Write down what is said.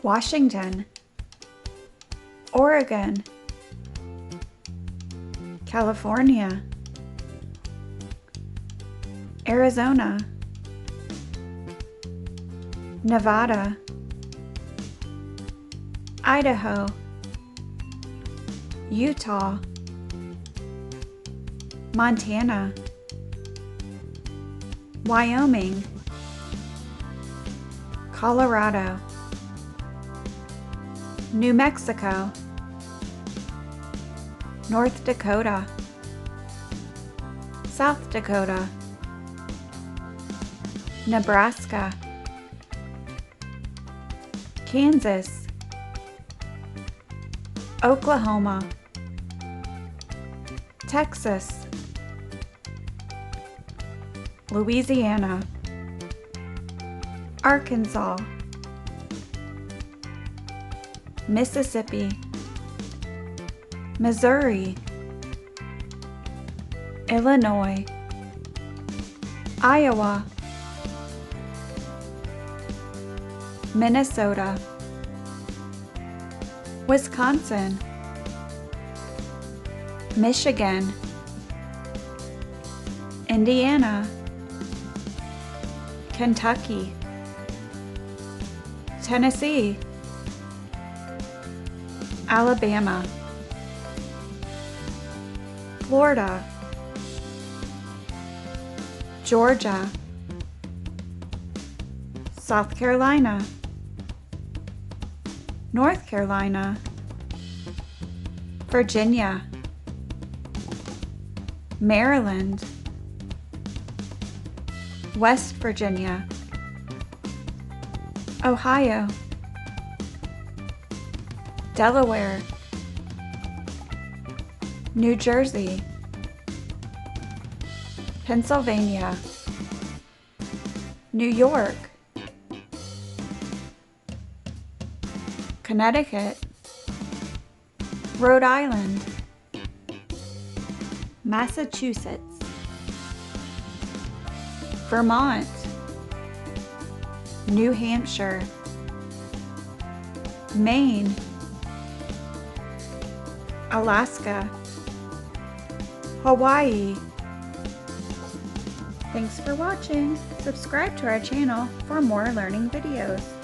Washington, Oregon, California, Arizona, Nevada, Idaho, Utah, Montana, Wyoming, Colorado, New Mexico, North Dakota, South Dakota, Nebraska, Kansas, Oklahoma, Texas, Louisiana, Arkansas, Mississippi, Missouri, Illinois, Iowa, Minnesota, Wisconsin, Michigan, Indiana, Kentucky, Tennessee, Alabama, Florida, Georgia, South Carolina, North Carolina, Virginia, Maryland, West Virginia, Ohio, Delaware, New Jersey, Pennsylvania, New York, Connecticut, Rhode Island, Massachusetts, Vermont, New Hampshire, Maine, Alaska, Hawaii. Thanks for watching. Subscribe to our channel for more learning videos.